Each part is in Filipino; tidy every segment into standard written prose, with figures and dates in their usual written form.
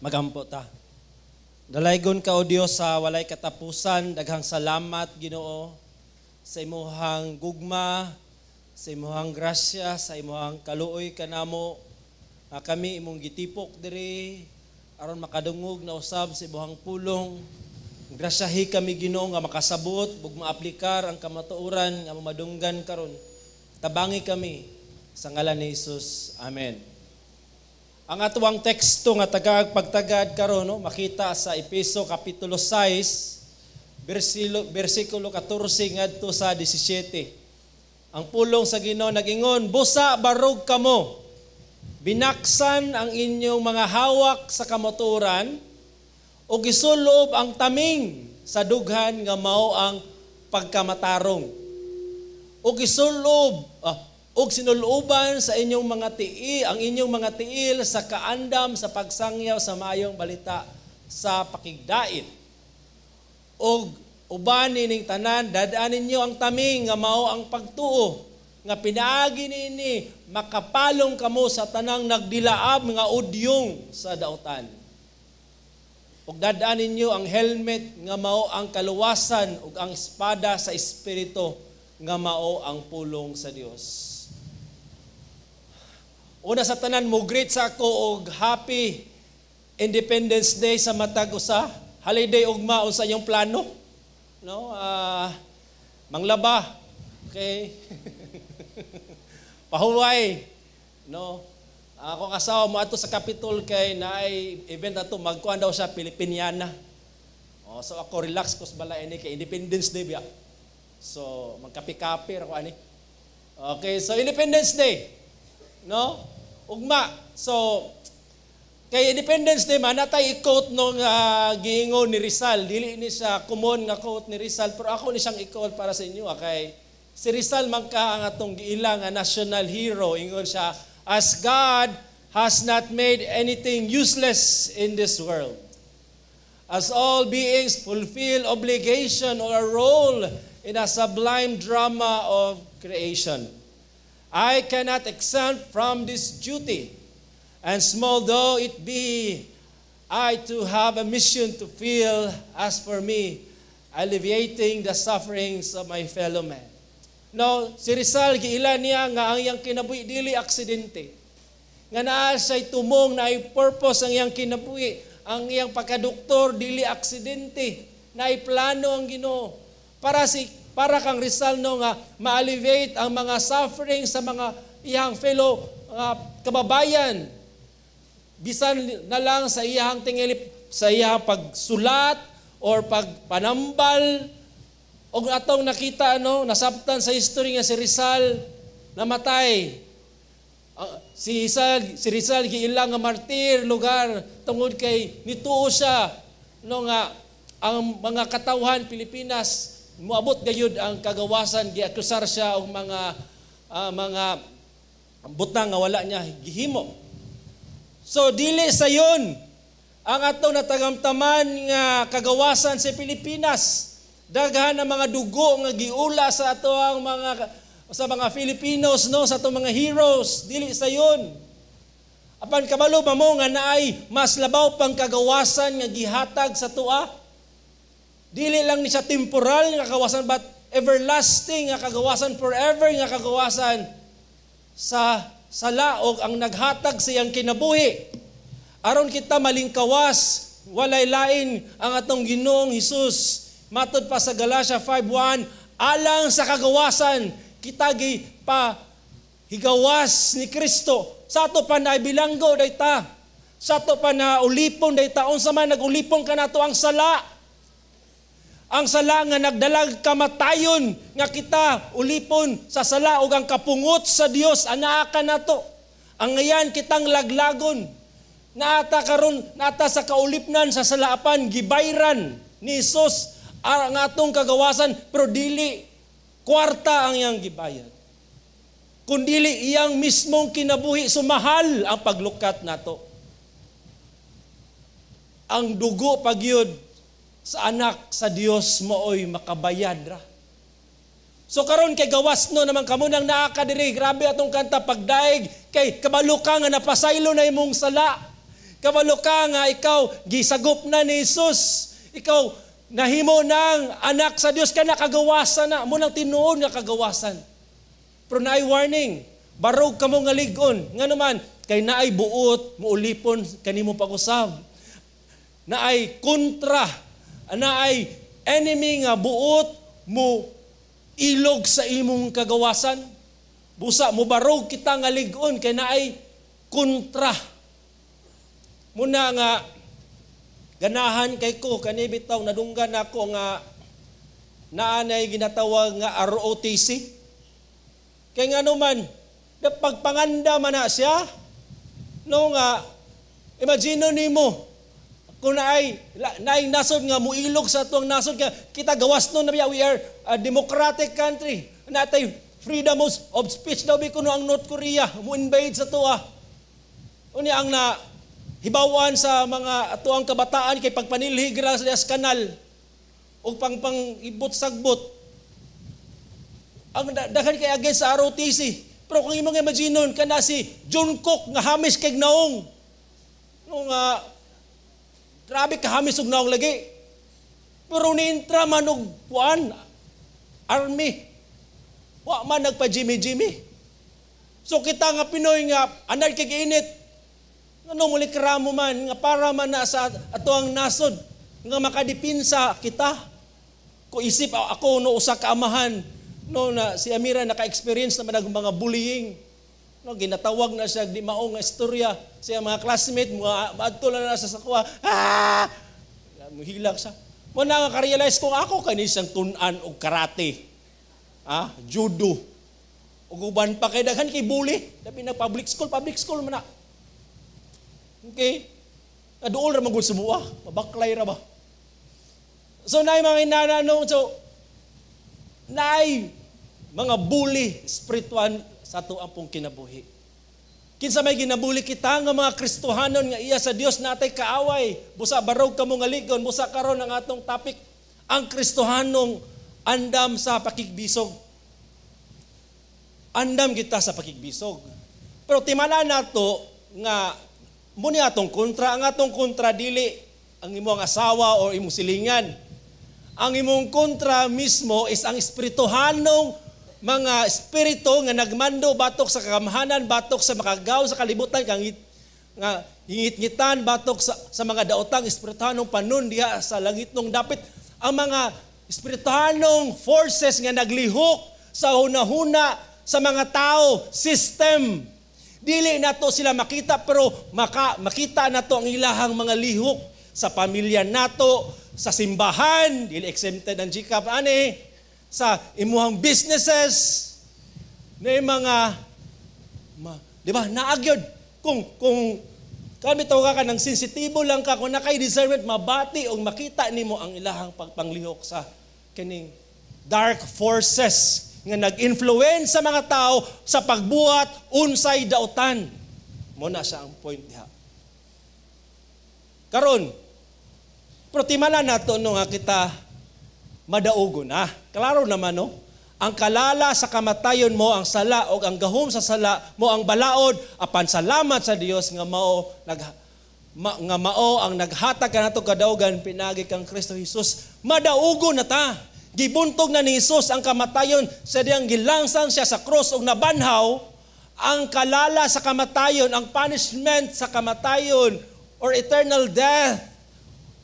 Magampo ta. Dalaygon ka o Dios sa walay katapusan, daghang salamat Ginoo sa imong gugma, sa imong grasya, sa imong kaluoy kanamo. Kami imong gitipok diri aron makadungog na usab sa imong pulong. Grasyahi kami Ginoo nga makasabot ug maaplikar ang kamatuoran nga madunggan karon. Tabangi kami sa ngalan ni Jesus. Amen. Ang atuang teksto nga pagtagad karon makita sa Efeso kapitulo 6 bersikulo 14 ngadto sa 17. Ang pulong sa Ginoo nagingon, busa barog kamo, binaksan ang inyong mga hawak sa kamatuoran o gisulob ang taming sa dughan nga mao ang pagkamatarong. O gisulob og sinuluban sa inyong mga ang inyong mga tiil sa kaandam sa pagsangyaw sa maayong balita sa pakigdait. Og uban nining tanan dadaan ninyo ang taming nga mao ang pagtuo nga pinaagi nini makapalong kamo sa tanang nagdilaab nga udyong sa dautan. Og dadaan ninyo ang helmet nga mao ang kaluwasan ug ang espada sa espiritu nga mao ang pulong sa Dios. Una sa tanan mo greet sa ako og happy Independence Day sa matag usa. Holiday ugma unsa inyong plano? No? Manglaba. Okay. Pahuway. No? Ako asawa mo ato sa Capitol kay naay event ato magkuan daw siya Pilipiniana. So ako relax ko sa balay ini kay Independence Day biya. So magkapi-kapi ako ani. Okay, so Independence Day. No? Ugma. So kay Independence Day man natay i-quote nung giingon ni Rizal. Dili ni siya common nga quote ni Rizal, pero ako ni siyang i-quote para sa inyo. Kay si Rizal man ka ang atong giilang nga national hero. Ingon siya, as God has not made anything useless in this world, as all beings fulfill obligation or a role in a sublime drama of creation, I cannot exempt from this duty, and small though it be, I too have a mission to feel, as for me, alleviating the sufferings of my fellow man. No, si Rizal giila niya nga ang iyang kinabuhi dili aksidente. Nga naa siya'y tumong na ay purpose ang iyang kinabuhi. Ang iyang pagkadoktor dili aksidente. Na ay plano ang Ginoo para kang Rizal no nga ma-alleviate ang mga suffering sa mga iyang fellow kababayan. Bisan na lang sa iyang tingilip, sa iyang pagsulat or pagpanambal. O atong nakita nasabtan sa history nga si Rizal namatay. Si Rizal giilang nga martir lugar tungod kay nituo siya nga ang mga katawhan Pilipinas moabot gayud ang kagawasan, giakusar siya og mga butang nga wala niya gihimo. So dili sayon ang atong natagamtaman nga kagawasan sa Pilipinas. Daghan ang mga dugo nga giula sa ato ang mga Filipinos sa atong mga heroes. Dili sayon. Apan kabalo ba mo nga naay mas labaw pang kagawasan nga gihatag sa tuwa? Dili lang ni siya temporal nga kagawasan but everlasting nga kagawasan, forever nga kagawasan sa laog ang naghatag sa iyang kinabuhi. Aron kita malingkawas, walay lain ang atong Ginoong Hesus. Matod pa sa Galatia 5:1, alang sa kagawasan kita higawas ni Kristo. Sa ato pa na bilanggo dayta. Sa ato pa na ulipon dayta. Unsa man nagulipon ka nato ang sala. Ang sala nga nagdalag kamatayon nga kita ulipon sa sala ug ang kapungot sa Dios anaa ka nato. Ang ngayan kitang laglagon. Naata sa kaulipnan sa salaapan gibayran ni Hesus ang atong kagawasan, pero dili kwarta ang iyang gibayad. Kundili iyang mismong kinabuhi, sumahal ang paglukat nato. Ang dugo pagyud sa anak sa Dios mooy makabayad ra. So karon kay gawas no naman kamo nang naa ka diri, grabe atong kanta pagdaig kay kabalo ka nga napasaylo na imong sala. Kabalo ka nga ikaw gisagop na ni Jesus. Ikaw nahimo ng anak sa Dios ka nakagawasan na mo nang tinuod nga kagawasan. Pero naay warning, barog kamo nga lig-on. Nga naman kay naay buot muulipon kanimo pag-usab. Naay kontra, naay enemy nga buot mo ilog sa imong kagawasan. Busa mo barog kita nga lig-on kay naay kontra. Muna nga ganahan kay ko kani bitaw nadunggan ako nga naanay ginatawag nga ROTC. Kay nga naman pagpanganda man na siya no nga imagine nimo kung naay nasod nga muilog sa tuang nasod kita gawas no na we are a democratic country. Natay freedom of speech daw bi kuno ang North Korea mo invade sa tuwa. Unya ang na hibawan sa mga atuang kabataan kay pagpanilhig ra sa kanal o ibot sagbot. Ang daghan kay against sa ROTC. Pero kung imong imagine kana si John Cook nga hamis kay naong no nga grabe ka hamis og naong lagi. Pero niintra man og kuan army. Wa man nagpa-Jimmy. So kita nga Pinoy nga anad kay init. Ano muli karamo man nga para man na sa ato ang nasod nga makadipinsa kita. Ko isip ako no usa ka amahan no na si Amira naka-experience naman ng mga bullying. No ginatawag na siya di mao nga istorya siya mga classmate mga adto na sa sakwa. Muhilak siya. Mo na nga ka-realize ko ako kani siyang tun-an og karate. Judo. Ug uban pa kay daghan kay bully, labi na public school man na. Okay? Aduol ra magud sumuwa, mabaklay ra ba? So naay mga inanano, so naay mga bully spiritual sa ato ang kinabuhi. Kinsa may ginabuli kita nga mga Kristohanon nga iya sa Dios natay kaaway, busa barog kamo nga ligon, busa karon ang atong topic ang Kristohanong andam sa pakigbisog. Andam kita sa pakigbisog. Pero timala nato nga muni atong kontra, ang atong kontra dili ang imong asawa o imong silingan. Ang imong kontra mismo is ang espirituhanong mga espiritu nga nagmando batok sa kagamhanan, batok sa makagaw sa kalibutan, nga hingit-ngitan, batok sa mga daotang espirituhanong panon diha sa langit nung dapit. Ang mga espirituhanong forces nga naglihok sa hunahuna sa mga tao, system. Dili nato sila makita pero makita nato ang ilahang mga lihok sa pamilya nato, sa simbahan, dili exempted ang GCAP ani, sa imuhang businesses, na mga di ba naagyod kung kami tawag ka ng sensitibo lang ka kung nakay discernment mabati o makita nimo ang ilahang pagpanglihok sa kining dark forces nga nag-influence sa mga tao sa pagbuhat unsay dautan. Mo na siya ang point diha. Karon, pero timala nato no nga kita madaugo na. Klaro naman no, ang kalala sa kamatayon mo ang sala o ang gahom sa sala mo ang balaod apan salamat sa Dios nga mao ang naghatag kanato kadaugan pinagi kang Kristo Jesus. Madaugo na ta. Gibuntog na ni Jesus ang kamatayon sa diyang gilangsang siya sa cross ug nabanhaw ang kalala sa kamatayon, ang punishment sa kamatayon or eternal death.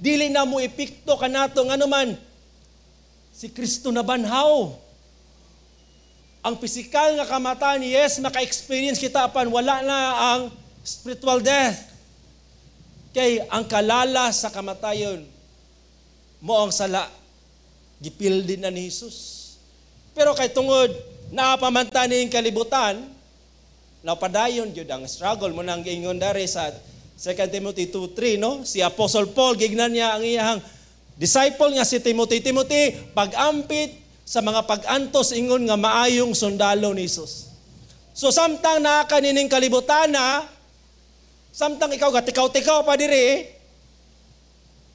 Dili na mo epekto kanato nganuman si Kristo nabanhaw. Ang pisikal nga kamatayon, yes, maka-experience kita apan wala na ang spiritual death. Kay ang kalala sa kamatayon mo ang sala gipil din na ni Jesus. Pero kay tungod naapamantan ning kalibutan, napadayon gyud ang struggle mo nang giingon dari sa 2 Timothy 2:3 no? Si Apostle Paul gignan niya ang iyang disciple nga si Timothy. Timothy, pag-ampit sa mga pag-antos ingon nga maayong sundalo ni Jesus. So samtang naa kanining kalibutan na, samtang ikaw gatikaw-tikaw pa diri,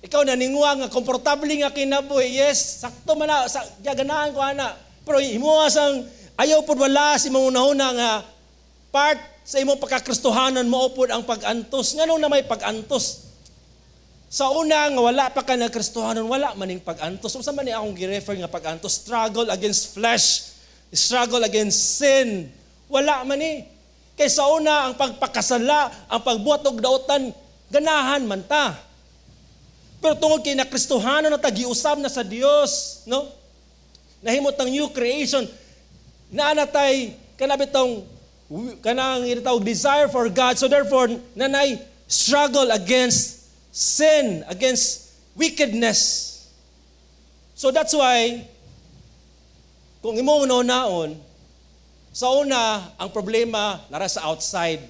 ikaw naningwa nga komportable nga kinabuhi. Yes, sakto man na sa ganahan ko ana. Pero himuha sang ayaw pud wala si mga unahuna nga part sa imong pagkakristohanan mo upod ang pag-antos. Nganong na may pag-antos? Sa una nga wala pa ka nagkristohanan, wala maning pag-antos. Unsa man ni akong gi-refer nga pag-antos? Struggle against flesh, struggle against sin. Wala man ni. Kay sa una ang pagpakasala, ang pagbuhat og dautan, ganahan man ta. Pero tungod kay nakristohanan na ta, giusab na sa Dios, no? Nahimot ang new creation. Naanatay kanabitong kanang itawag desire for God. So therefore, nanay struggle against sin, against wickedness. So that's why, kung imong unaon, sa una, ang problema nara sa outside.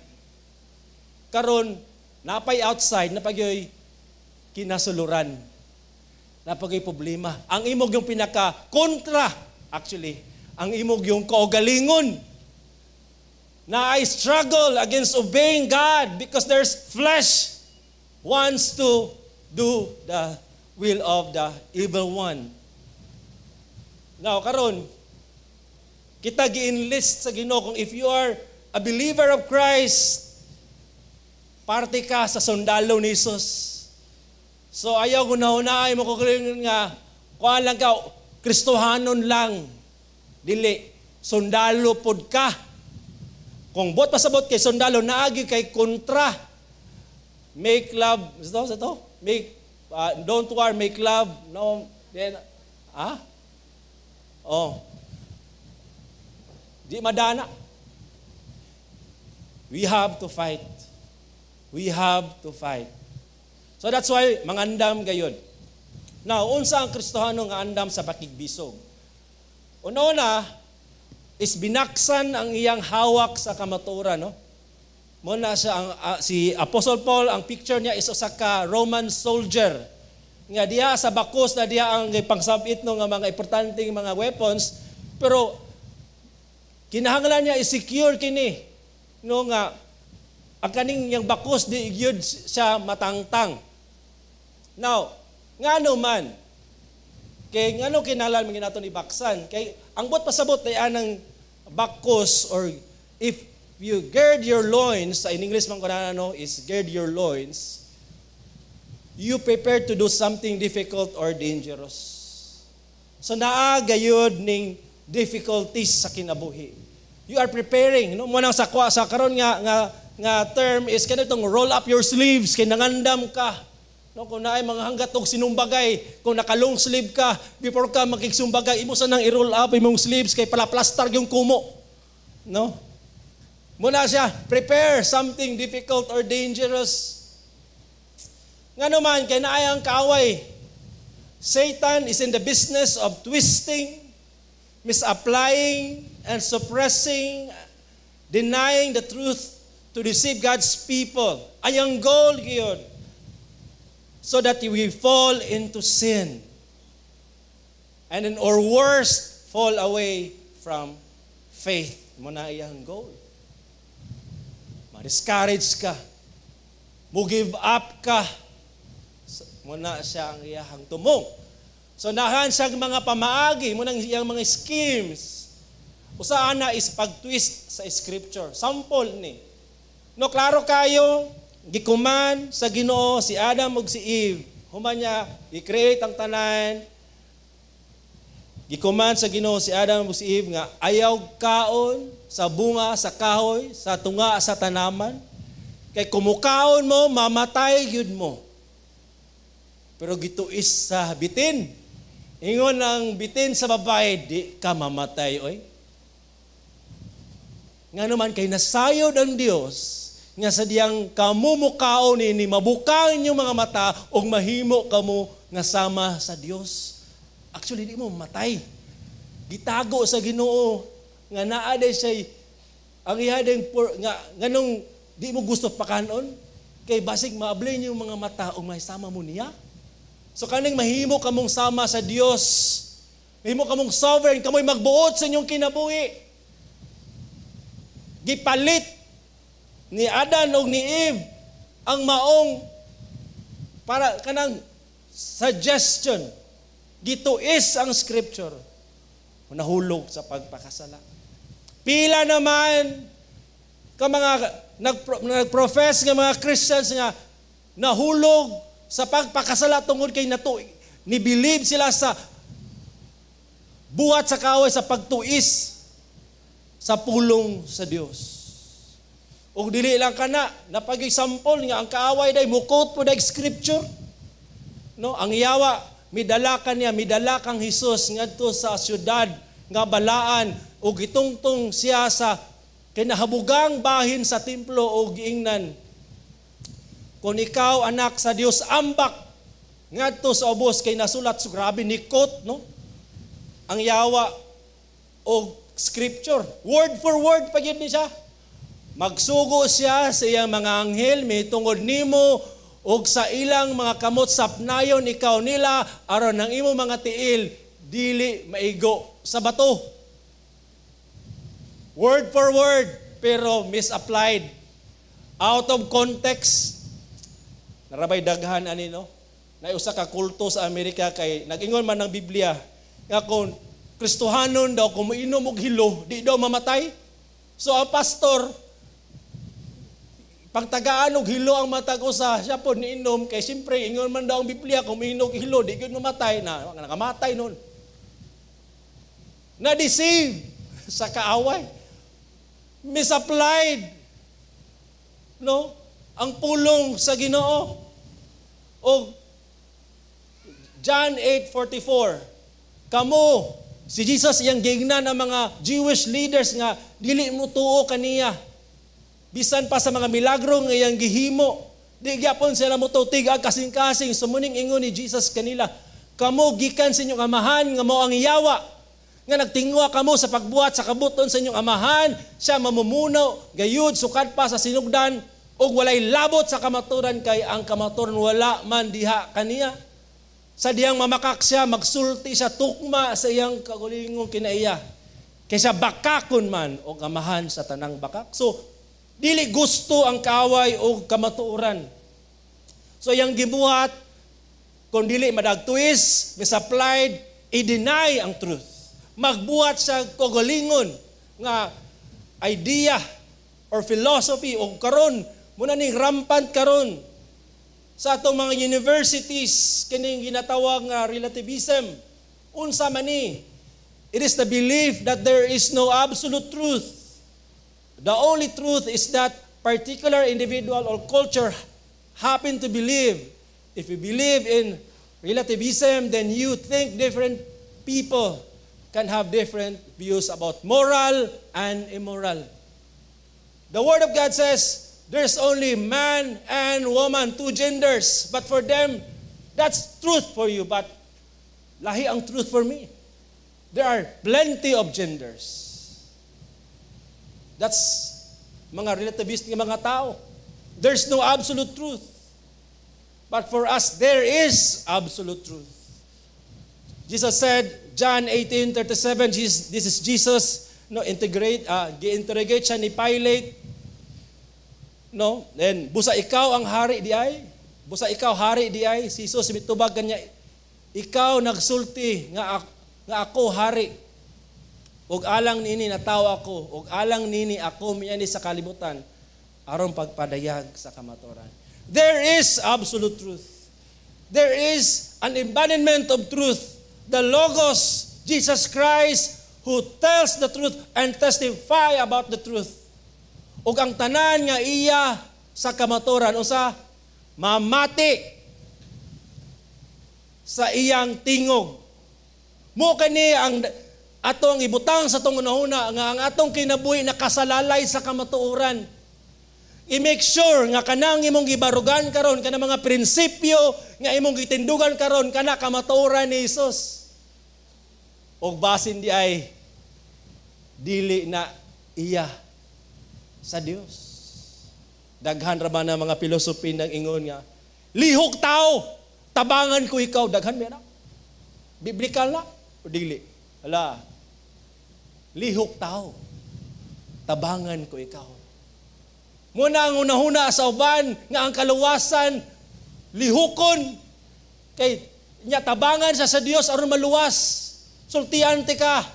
Karon, napay outside, napagyoy kinasuluran. Napagyoy problema. Ang imog yung pinaka-kontra, actually, ang imog yung kaugalingon. Na I struggle against obeying God because there's flesh wants to do the will of the evil one. Now, karon, kita gi-enlist sa Ginoo kung if you are a believer of Christ, parte ka sa sundalo ni Jesus. So ayaw ko na mo ko nga kuha lang ka, Kristohanon lang. Dili, sundalo pod ka. Kung bot pasabot kay sundalo, naagi kay kontra. Make love, ito? Make, don't war, make love. No, then, di madana. We have to fight. We have to fight. So that's why, mangandam gayon. Now, unsa ang Kristohano nga andam sa pakigbisog? Una-una, is binaksan ang iyang hawak sa kamaturan, no? Muna siya si Apostle Paul, ang picture niya is usa ka Roman soldier. Nga diha sa bakos na diha ang pangsabit no nga mga importanteng mga weapons, pero kinahanglan niya i-secure kini no nga ang kaning yang bakos di gyud siya matangtang. Now, ngano man kay ngano kinahanglan man naton ibaksan kay ang bot pasabot ay anang bakos or if you gird your loins, in English man ko na is gird your loins, you prepare to do something difficult or dangerous. So naa gayud ning difficulties sa kinabuhi. You are preparing, no? Mo nang sa karon nga term is kanitong roll up your sleeves kay nangandam ka. No, kung naay mga hanggat og sinumbagay, kung naka-long sleeve ka, before ka makigsumbagay, imo sa nang i-roll up imong sleeves kay palaplastar yung kumo. No? Muna siya, prepare something difficult or dangerous. Nga naman, kay naayang kaaway, Satan is in the business of twisting, misapplying, and suppressing, denying the truth to deceive God's people. Ayang goal yun. So that we fall into sin. And then, or worse, fall away from faith. Muna ayang goal. Ma-discourage ka. Mo-give up ka. Muna siya ang iyahang tumong. So nahan siya mga pamaagi, muna iyang mga schemes. Usaan na is pag-twist sa scripture. Sample ni. No, klaro kayo, gikuman sa Ginoo si Adam ug si Eve. Human niya, i-create ang tanan. Gikuman sa Ginoo si Adam ug si Eve nga ayaw kaon sa bunga sa kahoy, sa tunga sa tanaman. Kay kumukaon mo, mamatay gyud mo. Pero gituis sa bitin. Ingon ang bitin sa babae, di ka mamatay, oy. Nga naman kay nasayod ang Dios nga sa diyang kamumukaon ni mabukaon inyong mga mata ug mahimo kamo nga sama sa Dios. Actually di mo mamatay. Gitago sa Ginoo nga naa day siya ang ihadeng nga nganong di mo gusto pakanon kay basig maablay niyo mga mata ug mahisama mo niya. So kaning mahimo kamong sama sa Dios. Mahimo kamong sovereign, kamoy magbuot sa inyong kinabuhi. Gipalit ni Adan o ni Eve ang maong para kanang suggestion. Gituis ang scripture. Nahulog sa pagpakasala. Pila naman ka mga nagprofess nga mga Christians nga nahulog sa pagpakasala tungod kay ni-believe sila sa buhat sa kaaway sa pagtuis sa pulong sa Dios. Ug dili lang kana napag-example nga ang kaaway day mukot po day scripture. No, ang yawa midala kang Hesus ngadto sa syudad nga balaan ug gitungtong siya sa kinahabugang bahin sa templo ug giingnan, kung ikaw anak sa Dios ambak ngadto sa ubos kay nasulat so grabe nikot, no? Ang yawa o scripture word for word pagid ni siya. Magsugo siya sa iyang mga anghel mitungod nimo ug sa ilang mga kamot sapnayon ikaw nila aron ang imo mga tiil dili maigo sa bato. Word for word pero misapplied. Out of context. Narabay daghan ani no. Na usa ka kulto sa Amerika kay nag-ingon man ng Biblia nga kung Kristohanon daw kung moinom og hilo di daw mamatay. So ang pastor pagtagaan og hilo ang matag usa, siya po niinom kay siyempre ingon man daw ang Biblia kung miinog hilo di gyud mamatay na nakamatay noon. Na-deceive sa kaaway. Misapplied. No? Ang pulong sa Ginoo. O John 8:44. Kamo si Jesus iyang gignan ang mga Jewish leaders nga dili mo tuo kaniya. Bisan pa sa mga milagro nga iyang gihimo, di gyapon sila motutig kasing-kasing sumuning ingon ni Jesus kanila, kamo gikan sa inyong amahan nga mao ang yawa, nga nagtingwa kamo sa pagbuhat sa kabuton sa inyong amahan, siya mamumuno, gayud sukad pa sa sinugdan, ug walay labot sa kamaturan kay ang kamaturan wala man diha kaniya. Sa diyang mamakak siya, magsulti siya tukma sa iyang kagulingong kinaiya. Kaysa bakakon man o amahan sa tanang bakak. So, dili gusto ang kaaway o kamatuoran. So yang gibuhat, kung dili madagtuis, misapplied, i-deny ang truth. Magbuhat sa kogalingon nga idea or philosophy o karon muna ning rampant karon sa atong mga universities kining ginatawag nga relativism. Unsa man ni? It is the belief that there is no absolute truth. The only truth is that particular individual or culture happen to believe. If you believe in relativism, then you think different people can have different views about moral and immoral. The Word of God says, there's only man and woman, two genders. But for them, that's truth for you. But lahi ang truth for me. There are plenty of genders. That's mga relativist ng mga tao. There's no absolute truth. But for us, there is absolute truth. Jesus said, John 18:37, this is Jesus, no, gi-interrogate siya ni Pilate. No, then busa ikaw ang hari di ay? Busa ikaw hari di ay? Si Jesus mitubag kanya, ikaw nagsulti nga ako hari. Og alang nini nataw ako, og alang nini ako miani sa kalibutan aron pagpadayag sa kamatuoran. There is absolute truth. There is an embodiment of truth. The Logos, Jesus Christ, who tells the truth and testify about the truth. Og ang tanan nga iya sa kamatuoran usa mamati sa iyang tingog. Mo kani ang atong ibutang sa atong unahuna nga ang atong kinabuhi nakasalalay sa kamatuoran. I-make sure nga kanang imong gibarugan karon kana mga prinsipyo nga imong gitindugan karon kana kamatuoran ni Hesus. Og basin di ay dili na iya sa Dios. Daghan ra man ang mga pilosopi nang ingon nga lihok tao, tabangan ko ikaw, daghan ba na? Biblikal na o dili? Hala. Lihok tao, tabangan ko ikaw. Muna ang unahuna sa uban nga ang kaluwasan lihukon kay nya tabangan sa Dios aron maluwas. Sultian ti ka.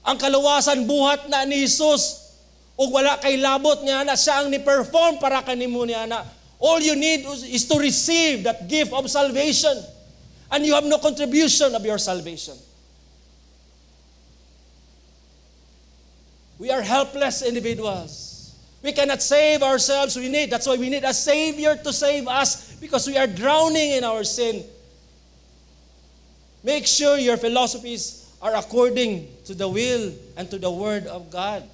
Ang kaluwasan buhat na ni Hesus O wala kay labot niya na siya ang ni-perform para kanimo niya na. All you need is to receive that gift of salvation. And you have no contribution of your salvation. We are helpless individuals. We cannot save ourselves. That's why we need a Savior to save us because we are drowning in our sin. Make sure your philosophies are according to the will and to the Word of God.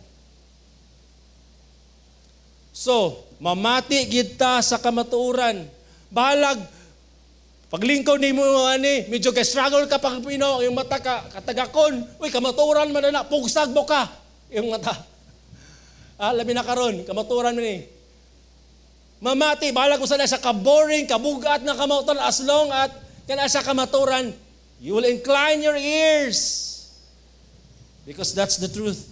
So, mamati kita sa kamatuoran. Bahalag, paglingkod ni mo, medyo ka-struggle ka pag Pino, yung mata ka, katagakon, uy, kamatuoran man na, pugsag mo ka, yung mata. Labi na karon, kamatuoran mo ni. Mamati, bahalag ko sana sa kaboring, kabugat na kamatuoran, as long at kana sa kamatuoran, you will incline your ears. Because that's the truth.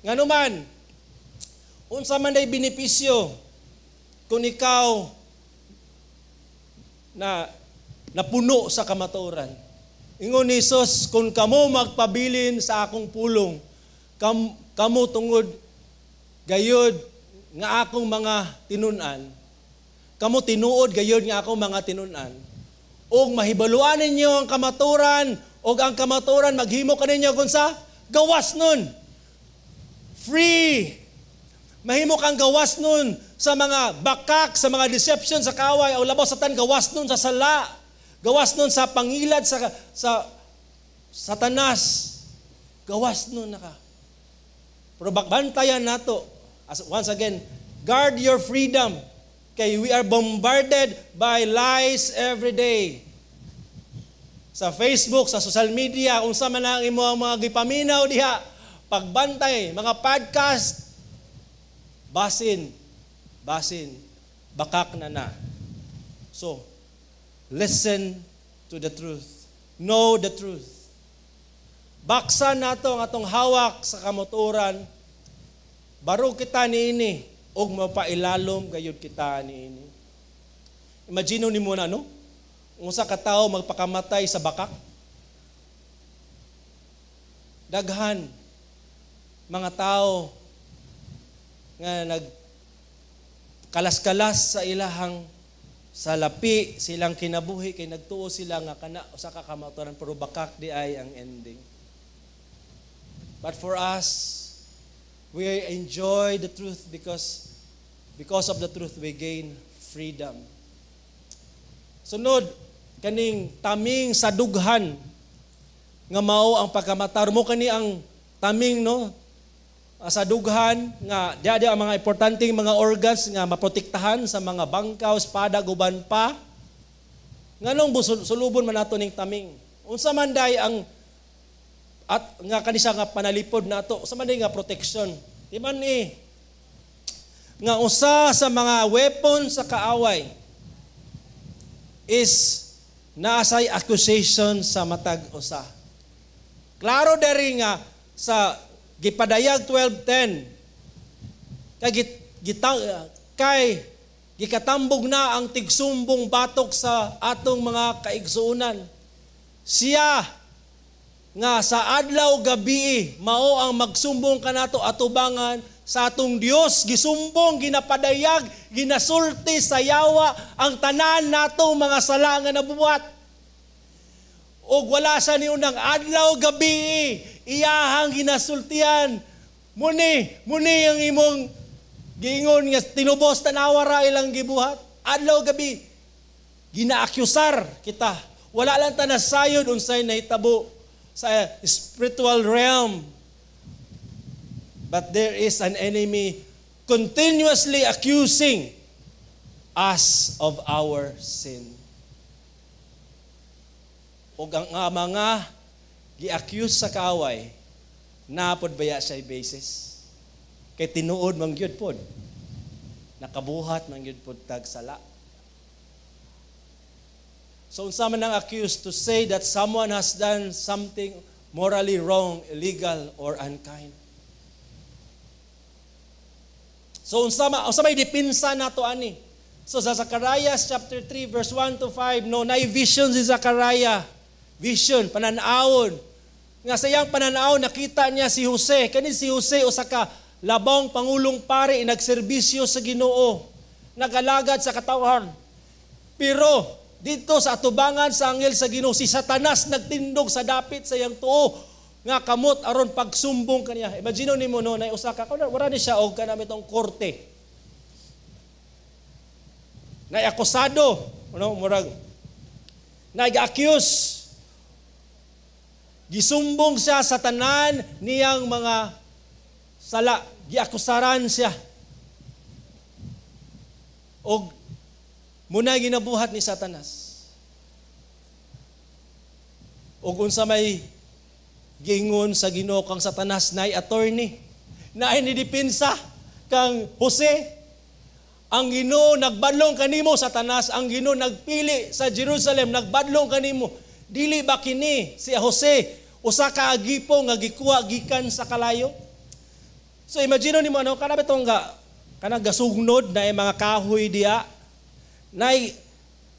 Nga naman, unsa man day benepisyo kung ikaw na napuno sa kamatuoran. Ingon ni Jesus, kung kamo magpabilin sa akong pulong, kamo tungod gayud nga akong mga tinunan, kamo tinuod gayud nga akong mga tinunan, og mahibaluan ninyo ang kamatuoran, og ang kamatuoran maghimo kaninyo kung sa gawas nun. Free. Mahimo kang gawas nun sa mga bakak, sa mga deception sa kaway, o labaw satan, gawas nun sa sala, gawas nun sa pangilad sa satanas, gawas nun na ka. Pero bantayan nato, once again, guard your freedom, kay we are bombarded by lies every day. Sa Facebook, sa social media, kung sa man ang imo ang mga gipaminaw diha, pagbantay, mga podcast, basin, bakak na. So, listen to the truth. Know the truth. Baksan nato ang atong hawak sa kamatuoran, baro kita niini, og mapailalom gayud kita niini. Imagine ni mo na, no? Unsa ka tawo magpakamatay sa bakak? Daghan mga tao nga nagkalas-kalas sa ilahang salapi, silang kinabuhi kay nagtuo sila nga kana usa ka kamatuoran pero bakak di ay ang ending. But for us, we enjoy the truth because of the truth we gain freedom. Sunod, kaning taming sa dughan nga mao ang pagkamatar mo kani ang taming, no, sa dughan nga diya ang mga importanteng mga organs nga maprotektahan sa mga bangkaw, espada, guban pa. Nganong sulubon man nato ning taming? Unsa man day ang at nga kanisa nga panalipod nato, unsa man day nga protection? Di man nga usa sa mga weapon sa kaaway is naasay accusation sa matag usa. Klaro dari nga sa gipadayag 12:10 kay gikatambog na ang tigsumbong batok sa atong mga kaigsuunan. Siya nga sa adlaw gabi mao ang magsumbong kanato atubangan sa atong Dios, gisumbong, ginapadayag, ginasulti sa yawa ang tanan natong mga sala nga nabuhat. O wala sa niunang adlaw gabi, iyahang ginasultian. Muni ang imong giingon nga tinubos tanawara ilang gibuhat. Adlaw gabi, ginaakyusar kita. Wala lang ta nasayod unsay nahitabo sa spiritual realm. But there is an enemy continuously accusing us of our sin. O ang mga gi-accuse sa kaaway, napod baya siya basis? Kay tinuod man gyud pod. Nakabuhat man gyud pod tag sala. So unsa man ang accused to say that someone has done something morally wrong, illegal, or unkind. So unsa may dipinsa nato ani? So sa Zechariah chapter 3 verse 1 to 5, no, nay vision si Zechariah. Vision, pananawon. Nga sa iyang pananaw nakita niya si Jose. Kani si Jose usa ka labang pangulong pari nagserbisyo sa Ginoo, nagalagad sa katawhan. Pero dito sa atubangan sa anghel sa Ginoo, si Satanas nagtindog sa dapit sa iyang tuo nga kamot aron pagsumbong kaniya. Imagine nimo no, na usa ka wala ni siya og kanami tong korte. Na akusado, murag nag-accuse. Gisumbong siya sa tanan niyang mga sala, giakusaran siya. Og muna ginabuhat ni Satanas. Og unsa may giingon sa Ginoo kang Satanas nay attorney, nay ni depensa kang Jose. Ang Ginoo nagbadlong kanimo Satanas, ang Ginoo nagpili sa Jerusalem, nagbadlong kanimo. Dili ba kini si Jose usa ka agipo nga gikuha gikan sa kalayo? So imagine nimo ano kana betong kanang gasugnod na mga kahoy diya. Nay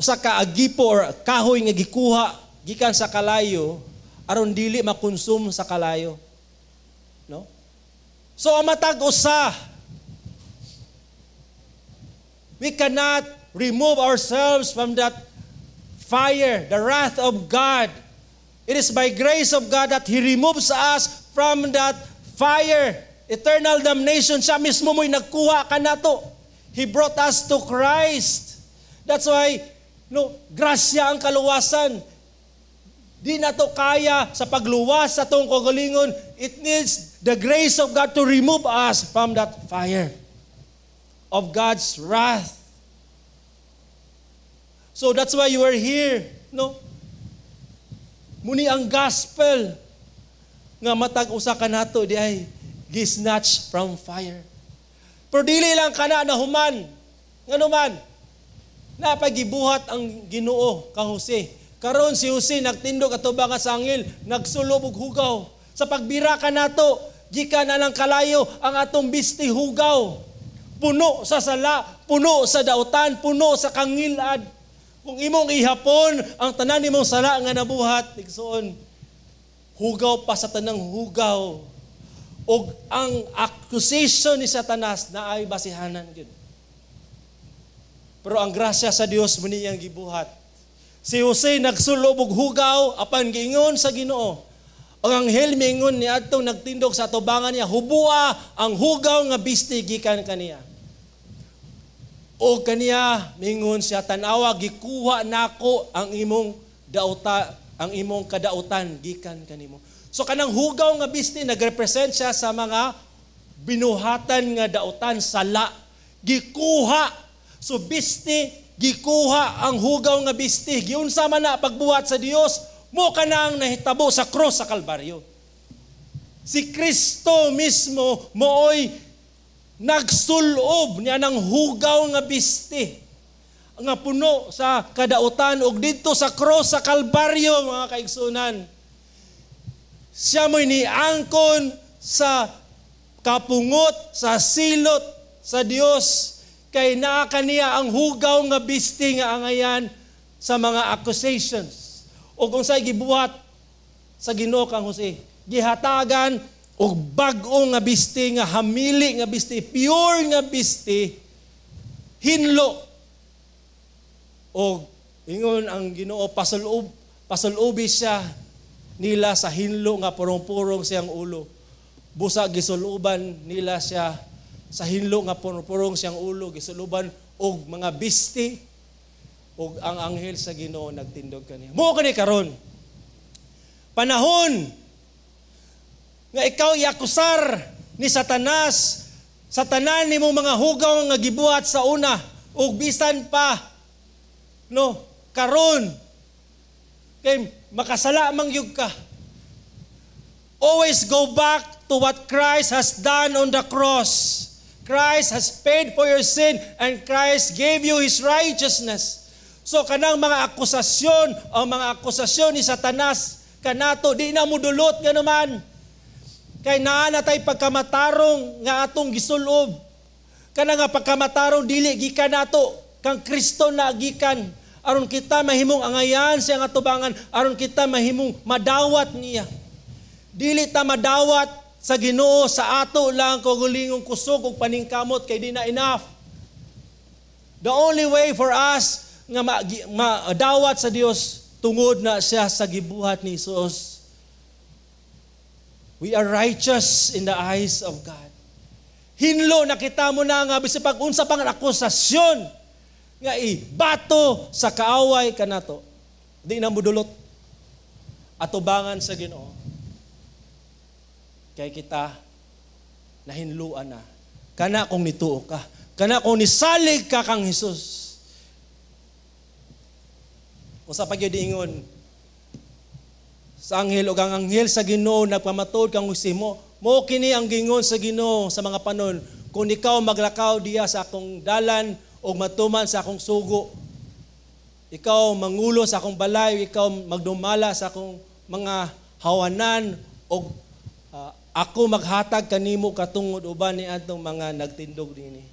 usa ka agipo or kahoy nga gikuha gikan sa kalayo aron dili makonsum sa kalayo. No? So matag usa, we cannot remove ourselves from that fire, the wrath of God. It is by grace of God that He removes us from that fire. Eternal damnation, siya mismo mo'y nagkuha ka na to. He brought us to Christ. That's why, grasya ang kaluwasan. Di na to kaya sa pagluwas sa tong kagalingon. It needs the grace of God to remove us from that fire of God's wrath. So that's why you are here, no? Muni ang gospel nga matag usa ka nato di ay gisnatch from fire. Pero dili lang kana na human. Nganuman, napagibuhat ang Ginoo kang Jose. Karon si Jose nagtindog atubang sa anghel, nagsulob og hugaw. Sa pagbira ka nato, gikan na lang kalayo ang atong bisti hugaw. Puno sa sala, puno sa dautan, puno sa kangilad. Kung imong ihapon ang tanan nimong sala nga nabuhat, igsoon, hugaw pa sa tanang hugaw. Og ang accusation ni Satanas na ay basihanan gyud. Pero ang grasya sa Dios muni yang gibuhat. Si Jose nagsulob og hugaw apan giingon sa Ginoo. Ang anghel mingon niadtong nagtindog sa atubangan niya, hubua ang hugaw nga bisti gikan kaniya. O kaniya mingon siya, tanawa gikuha nako ang imong kadautan gikan kanimo. So kanang hugaw nga bisti nagrepresent siya sa mga binuhatan nga dautan, sala, gikuha. So bisti gikuha ang hugaw nga bisti. Giunsa man na pagbuhat sa Dios, mo kanang nahitabo sa cross sa Kalbaryo. Si Kristo mismo mooy nagsulob niya ng hugaw nga bisti nga puno sa kadautan ug didto sa cross sa Kalbaryo, mga kaigsunan. Siya mo'y niangkon sa kapungot, sa silot sa Dios, kay naa kaniya ang hugaw nga bisti nga angayan sa mga accusations. O kung sa'y gibuhat sa Ginoo kang Jose, gihatagan og bag-o nga bisti, nga hamili nga bisti, pure nga bisti, hinlo. O ingon ang Ginoo, pasulubi siya nila sa hinlo nga purong-purong siyang ulo. Busa gisuluban nila siya sa hinlo nga purong siyang ulo, gisuluban og mga bisti, og ang anghel sa Ginoo nagtindog kaniya. Mo kani karon. Panahon nga ikaw iakusar ni Satanas sa tanan nimong mga hugaw nga gibuhat sa una, ug bisan pa karon kay makasala man gyud ka. Always go back to what Christ has done on the cross. Christ has paid for your sin and Christ gave you His righteousness. So kanang mga akusasyon, ang mga akusasyon ni Satanas kanato, di na mo dulot nga naman. Kay naa na tay pagkamatarong nga atong gisulob. Kana nga pagkamatarong dili gikan nato, kang Kristo na gikan. Aron kita mahimong angayan siyang atubangan, aron kita mahimong madawat niya. Dili ta madawat sa Ginoo sa ato lang kagulingong kusog ug paningkamot kay di na enough. The only way for us nga madawat sa Dios tungod na siya sa gibuhat ni Jesus. We are righteous in the eyes of God. Hinlo nakita mo na nga bisag pag unsa pang akusasyon nga ibato sa kaaway kanato. Di na mudulot atubangan sa Ginoo. Kay kita nahinluan na. Kana kung nituo ka. Kana kung nisalig ka kang Hesus. Usa pa gyud ingon sa anghel o ang anghel sa Ginoo nagpamatod kang usimo. Mo kini ang gingon sa Ginoo sa mga panon. Kung ikaw maglakaw diya sa akong dalan o matuman sa akong sugo. Ikaw mangulo sa akong balay, ikaw magdumala sa akong mga hawanan o ako maghatag kanimo katungod uban ni atong mga nagtindog dinhi.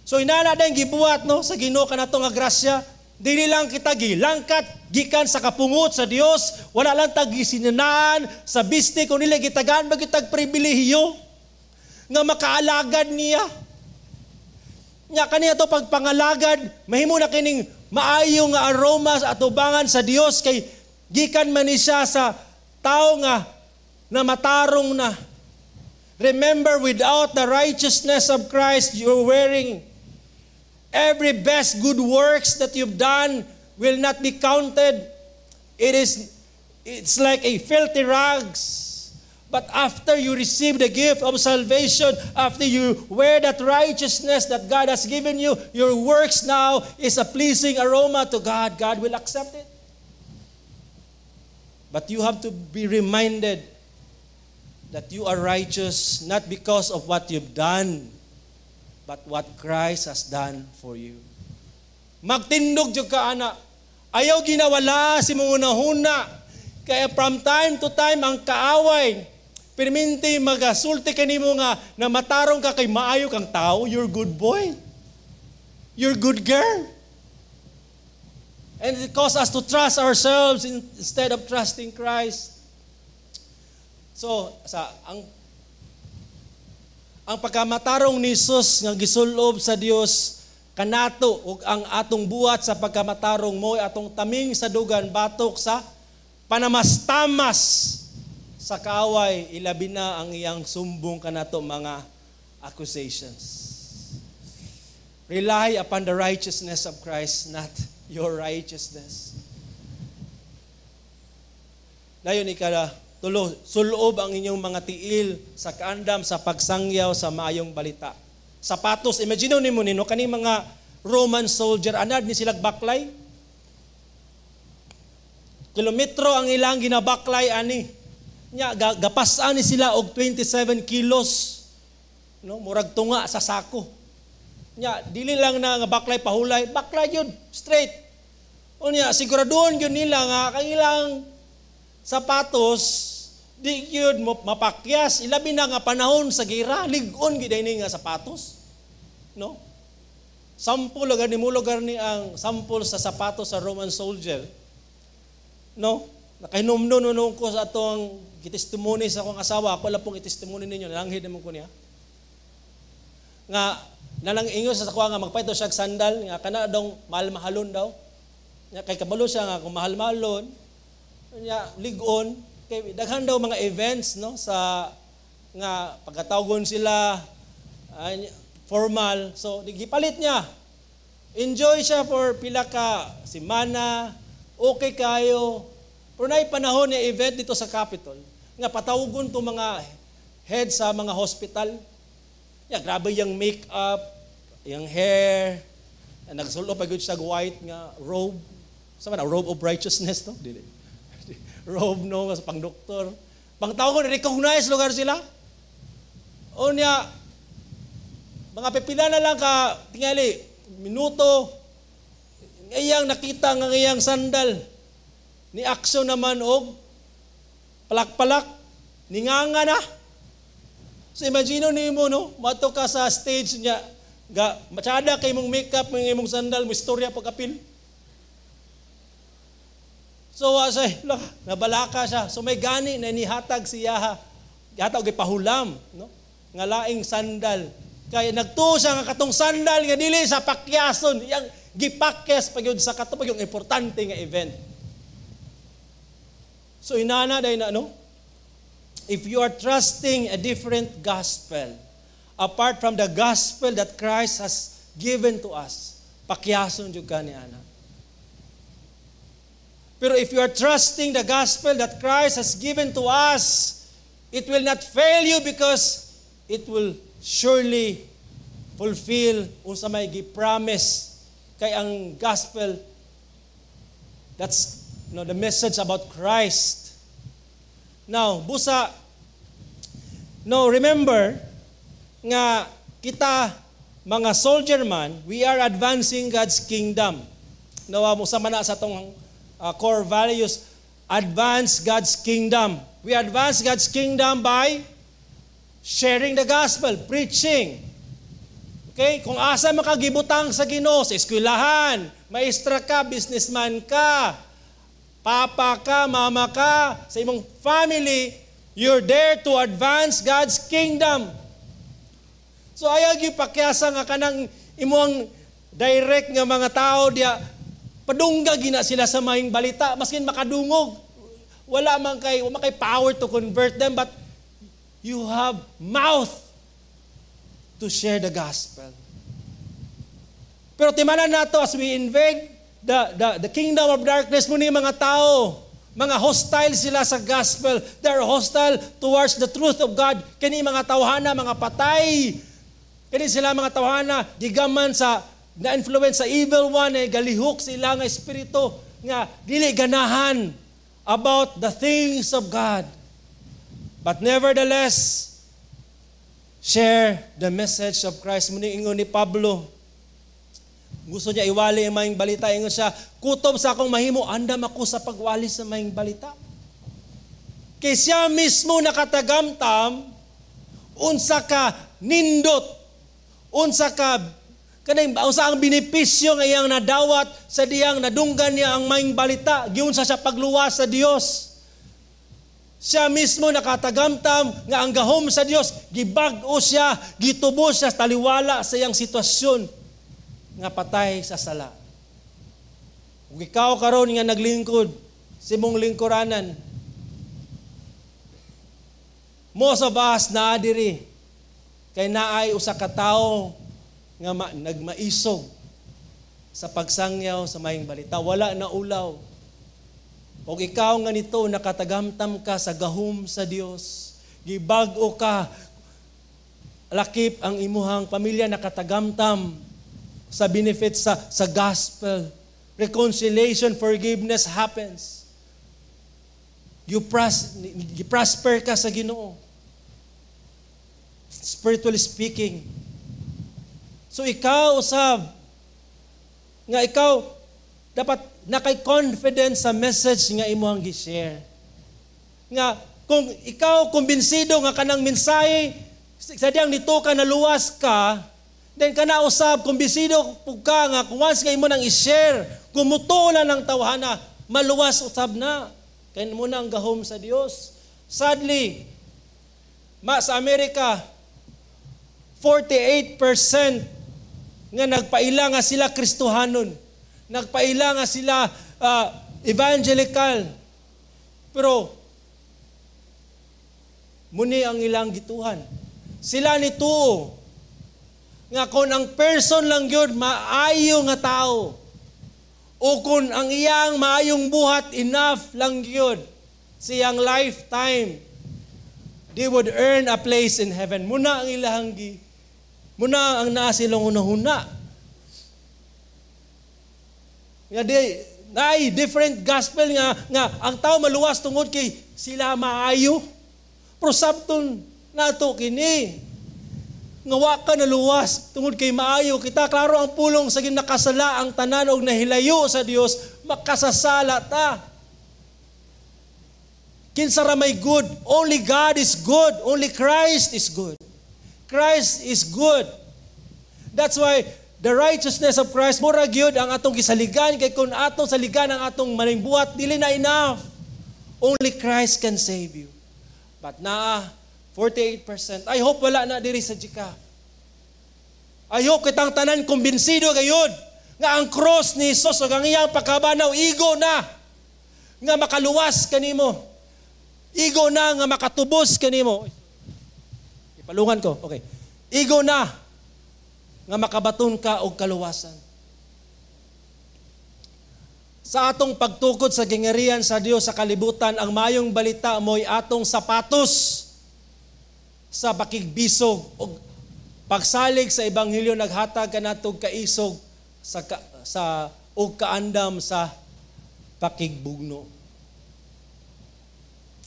So inana dayong gibuhat no sa Ginoo kanato nga grasya, dili lang kita gilangkat gikan sa kapungot sa Dios, wala lang tag gisinanaan sa biste kun dili gitagaan magitag pribilehiyo nga makaalagad niya. Nya kaniya to pagpangalagad, mahimo na kining maayo nga aroma sa atubangan sa Dios kay gikan man ni siya sa tao nga na matarong na. Remember, without the righteousness of Christ, you're wearing every best good works that you've done will not be counted. It's like a filthy rags. But after you receive the gift of salvation, after you wear that righteousness that God has given you, your works now is a pleasing aroma to God. God will accept it. But you have to be reminded that you are righteous not because of what you've done, but what Christ has done for you. Magtindog jud ka ana. Ayaw ginawala si mong unahuna. Kaya from time to time ang kaaway, perminti magasulti kanimo nga na matarong ka kay maayo kang tao, you're good boy. You're good girl. And it causes us to trust ourselves instead of trusting Christ. So, ang pagkamatarong ni Jesus nga gisulob sa Dios kanato ug ang atong buhat sa pagkamatarong mo atong taming sa dugan batok sa panamastamas sa kaaway, ilabi na ang iyang sumbong kanato mga accusations. Rely upon the righteousness of Christ, not your righteousness. Dayon tulo, sulob ang inyong mga tiil sa kaandam sa pagsangyaw sa maayong balita. Sapatos, imagine nimo nino kani mga Roman soldier anad ni sila baklay. Kilometro ang ilang ginabaklay ani. Nya gapasan ni sila og 27 kilos. No, murag tunga sa sako. Nya dili lang na nga baklay pahulay, baklay yun straight. Unya siguraduhon gyud nila nga kang ilang sapatos di gyud mapakyas, ilabi na nga panahon sa gira, lig-on gid ini nga sapatos. No? Sample lugar ni ang sample sa sapatos sa Roman soldier. No? Nakahinumdum ko sa atong gitestimony sa akong asawa, ako lang pong itestimony ninyo, nalanghid naman ko niya. Nga nalang inyo sa kuha nga magpayto siya sandal, nga kana daw mahal-mahalon daw. Nga kay kabalo siya nga kung mahal-mahalon, nya lig-on kay daghan daw mga events no sa nga pagkatawgon sila formal, so gipalit niya. Enjoy siya for pila ka semana, okay kayo. Pero naay panahon na event dito sa Capitol nga patawgon to mga head sa mga hospital. Ya grabe yung makeup, yung hair, nagsulo pa gud siya white nga robe. Sa man robe of righteousness to, dili. Robe no sa pang doktor. Pang tao ko recognize lugar sila. O niya mga pipila na lang ka tingali minuto ngayang nakita nga ngayang sandal ni aksyon naman og palak-palak ninganga na. So imagine nimo no, mato ka sa stage niya ga matsada kay mong makeup mong imong sandal mo istorya pagkapil. So nabala ka siya. So may gani na nihatag siya yata og pahulam, no? Nga laing sandal. Kaya nagtuo siya nga katong sandal nga dili sa pakyason, yang gipakyas pagyud sa kato pagyud importante nga event. So inana day na no? If you are trusting a different gospel apart from the gospel that Christ has given to us, pakyason jud ka ni ana. Pero if you are trusting the gospel that Christ has given to us, it will not fail you because it will surely fulfill unsa may gi-promise kay ang gospel, that's the message about Christ. Now, busa, remember nga kita mga soldier man, we are advancing God's kingdom. Nawa mo sa mana sa tong core values, advance God's kingdom. We advance God's kingdom by sharing the gospel, preaching. Okay? Kung asa makagibutang sa Ginoo, sa eskwelahan, maestra ka, businessman ka, papa ka, mama ka, sa imong family, you're there to advance God's kingdom. So ayaw gipakyasa nga kanang imong direct nga mga tao diya, padungga gina sila sa maing balita, maskin makadungog. Wala man kay power to convert them, but you have mouth to share the gospel. Pero timanan nato as we invade the kingdom of darkness, muna yung mga tao, mga hostile sila sa gospel. They are hostile towards the truth of God. Kani mga tawhana, mga patay. Kani sila mga tawhana, gigaman sa na-influence sa evil one, galihok sila nga espiritu, nga dili ganahan about the things of God. But nevertheless, share the message of Christ. Muna ingon ni Pablo, gusto niya iwali ang maing balita. Ingon siya, kutob sa akong mahimo, andam ako sa pagwali sa maing balita. Kay siya mismo nakatagamtam, unsa ka nindot, unsa ang benepisyo nga iyang nadawat sa diyang nadunggan niya ang maing balita, giunsa siya pagluwas sa Dios. Siya mismo nakatagamtam nga ang gahom sa Dios, gibag-o siya, gitubo siya, taliwala sa iyang sitwasyon nga patay sa sala. Ug ikaw karon nga naglingkod sa imong lingkuranan, most of us naa diri kay naay usa ka tawo nga nagmaisog sa pagsangyaw sa maing balita, wala na ulaw. O ikaw nga nito, nakatagamtam ka sa gahom sa Dios, gibag-o ka, lakip ang imuhang pamilya, nakatagamtam sa benefits sa gospel. Reconciliation, forgiveness happens. You prosper ka sa Ginoo. Spiritually speaking. So ikaw, usab, nga ikaw, dapat nakay-confidence sa message nga imuhang gi-share. Nga, kung ikaw kumbinsido nga kanang mensahe, sadyang nito ka naluwas ka, then ka na usab, kumbinsido ka nga, kung once nga imo nang i-share, kumutulan ng tawhana, maluwas usab na. Kaya muna ang gahom sa Dios. Sadly, sa Amerika, 48% nga nagpaila nga sila Kristohanon. Nagpaila nga sila evangelical. Pero muni ang ilang gituhan. Sila nituo nga kung ang person lang yun maayo nga tao, o kung ang iyang maayong buhat enough lang yun siyang lifetime, they would earn a place in heaven. Muna ang ilang muna ang naa silang hunahuna. Nga naay different gospel nga ang tao maluwas tungod kay sila maayo. Pero sabton nato kini nga wa ka naluwas tungod kay maayo kita, klaro ang pulong sa ginakasala ang tanan og nahilayo sa Dios, makasasala ta. Kinsa ra may good? Only God is good. Only Christ is good. Christ is good. That's why the righteousness of Christ, mura gyud ang atong gisaligan, kay kung atong saligan ang atong maningbuhat, dili na enough. Only Christ can save you. But 48%. I hope wala na diri sa Jika. I hope kitang tanan kumbinsido gayud nga ang cross ni Jesus ug ang iyang pagkabanaw igo na nga makaluwas kanimo. Igo na nga makatubos kanimo. Ipalungan ko. Okay. Igo na nga makabaton ka og kaluwasan. Sa atong pagtukod sa gingerihan sa Dios sa kalibutan, ang mayong balita mo'y atong sapatos sa pakigbisog o pagsalig sa ebanghelyo naghatag kanatog kaisog sa og kaandam sa pakigbugno.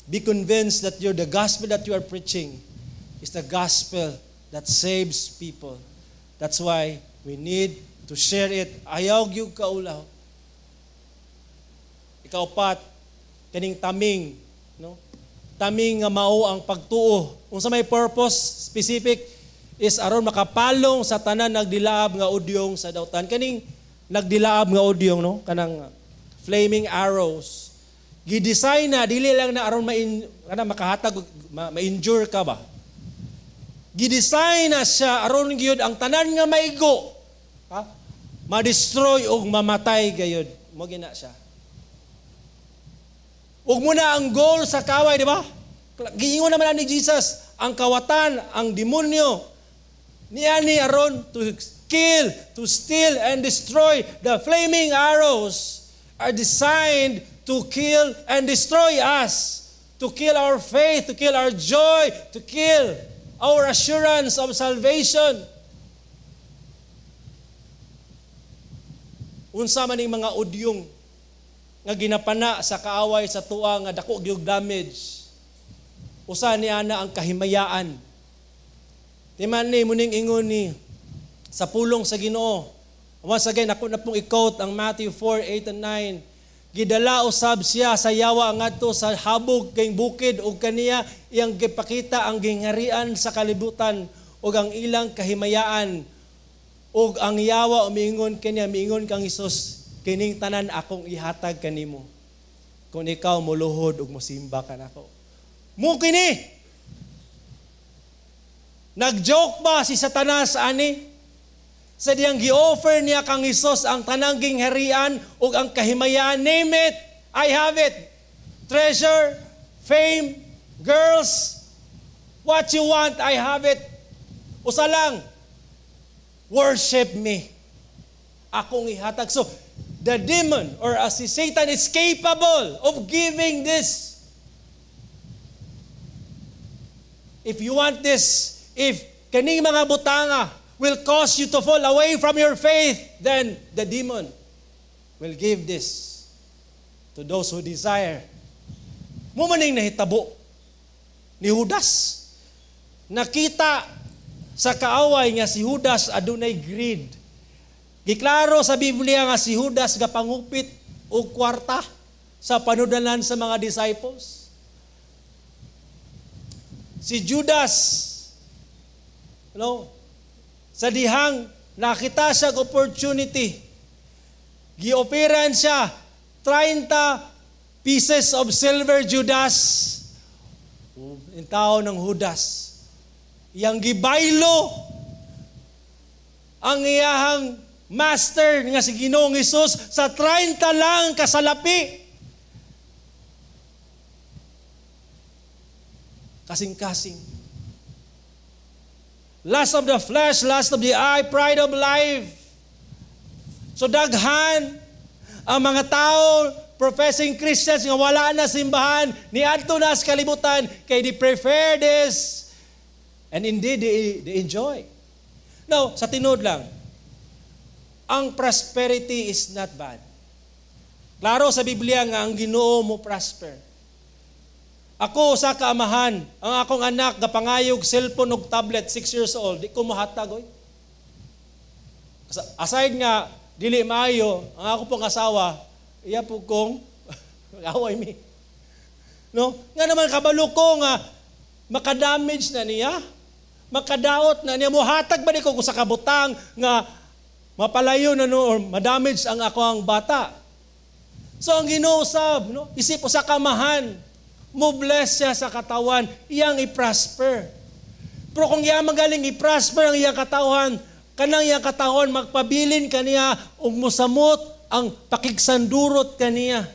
Be convinced that the gospel that you are preaching is the gospel that saves people. That's why we need to share it. Ayaw gyud kaulaw. Ikaupat, kaning taming, no? Taming nga mao ang pagtuo. Unsa may purpose specific is aron makapalong sa tanan nagdilaab nga udyong sa dautan. Kaning nagdilaab nga udyong, no? Kanang flaming arrows. Gidesign na dili lang na aron makahatag ma-injure ka ba. Gidesign na siya aron gyud ang tanan nga maigo, ha? Ma-destroy og mamatay gayud. Mo gina siya. Ug muna ang goal sa kaway, di ba? Giingon naman ni Jesus, ang kawatan, ang demonyo, niya ni aron to kill, to steal, and destroy. The flaming arrows are designed to kill and destroy us, to kill our faith, to kill our joy, to kill our assurance of salvation. Unsa man ning mga udyong nga ginapana sa kaaway sa tuwa nga dako gyud damage. Usa niya na ang kahimayaan. Timan ni muning ingon ni sa pulong sa Ginoo. Once again ako na pong i-quote ang Matthew 4:8 and 9. Gidala usab siya sa yawa ngadto sa habog kay bukid ug kaniya iyang gipakita ang gingharian sa kalibutan ug ang ilang kahimayaan. Ug ang yawa umingon kaniya, miingon kang Hesus, kining tanan akong ihatag kanimo kung ikaw muluhod ug mosimba kanako. Mo kini. Nagjoke ba si Satanas ani? Sa diyang gi-offer niya kang Hesus ang tanang gingharian ug ang kahimayaan. Name it, I have it. Treasure, fame, girls, what you want, I have it. Usa lang, worship me. Akong ihatag. So, the demon or as si Satan is capable of giving this. If you want this, if kaning mga butanga will cause you to fall away from your faith, then the demon will give this to those who desire. Mo maning nahitabo ni Judas. Nakita sa kaaway nga si Judas adunay greed. Giklaro sa Biblia nga si Judas gapangupit og kwarta sa panudalan sa mga disciples. Si Judas, sa dihang nakita siya opportunity, gioperan siya 30 pieces of silver Judas. In tao ng Judas, iyang gibaylo ang iyahang master nga si Ginoong Hesus sa 30 lang kasalapi. Kasing-kasing. Lust of the flesh, lust of the eye, pride of life. So daghan ang mga tao, professing Christians nga wala na simbahan, niadto na sa kalibutan, kay they prefer this. And indeed, they enjoy. Now, sa tinod lang, ang prosperity is not bad. Klaro sa Biblia nga ang Ginoo mo prosper. Ako sa kaamahan, ang akong anak gapangayog cellphone ug tablet, 6 years old, di ko mahatag oy. Aside nga dili maayo, ang ako pong asawa, iya po kong away mi. No? Nga naman kabalo ko nga makadamage na niya, makadaot na niya, muhatag ba ni ko sa kabutang nga mapalayo na no, or madamage ang ako ang bata. So ang Ginoo sab, no? Isip sa kamahan, mo bless siya sa katawan, iyang i-prosper. Pero kung iyang magaling i-prosper ang iyang katawan, kanang iyang katawan magpabilin kaniya ug mosamot ang pakigsandurot kaniya.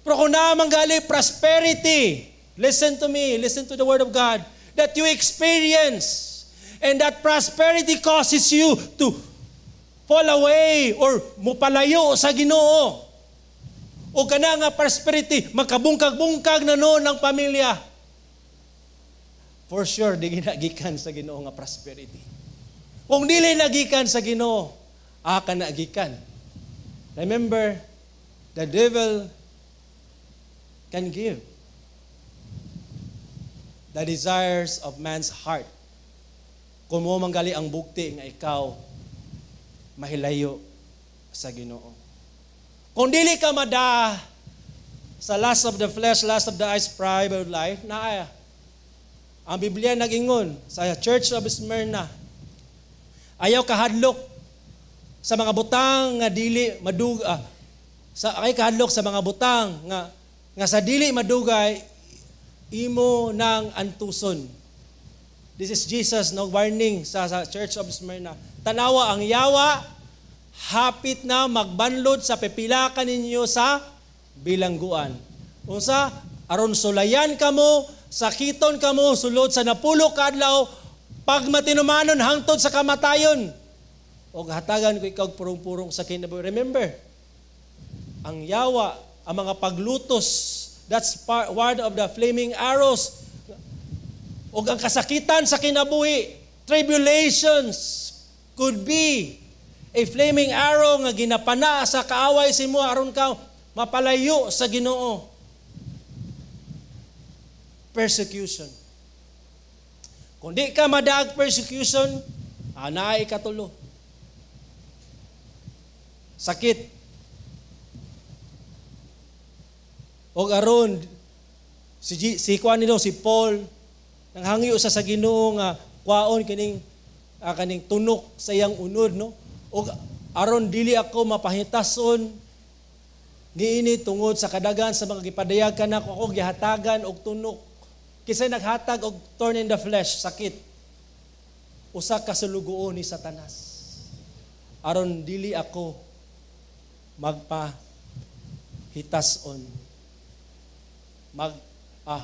Pero kung naman gali prosperity, listen to me, listen to the word of God, that you experience, and that prosperity causes you to fall away or mupalayo sa Ginoo. O kana nga prosperity, magkabungkag-bungkag na noon ang pamilya. For sure, di ginagikan sa Ginoo nga prosperity. Kung dili nagikan sa Ginoo, ka nagikan. Remember, the devil can give the desires of man's heart. Kung mo manggali ang bukti nga ikaw mahilayo sa Ginoo. Kung dili ka mada sa lust of the flesh, lust of the eyes, pride of life, na ang Biblia nag-ingon sa Church of Smyrna, ayaw kahadlok sa mga butang nga dili maduga, ay kahadlok sa mga butang nga sa dili madugay imo nang antuson. This is Jesus warning sa Church of Smyrna. Tanawa ang yawa, hapit na magbanlod sa pipila kaninyo sa bilangguan. Unsa aron sulayan kamo, sakiton kamo sulod sa napulo ka adlaw, pag matinumanon hangtod sa kamatayon. O hatagan ko ikaw purong-purong sa kinabuhi. Remember, ang yawa, ang mga paglutos, that's part of the flaming arrows. O ang kasakitan sa kinabuhi, tribulations could be a flaming arrow nga ginapana sa kaaway si mo aron ka mapalayo sa Ginoo. Persecution. Kung di ka madag persecution, naay katulo. Sakit. O aron si Paul nang hangyo sa Ginoo nga kwaon kining tunok sa iyang unod, no? O aron dili ako mapahitason niini tungod sa kadagan sa mga gipadayag kanako ako gihatagan og tunok. Kisay naghatag og thorn in the flesh, sakit. Usa ka sulugoon ni Satanas. Aron dili ako magpahitason.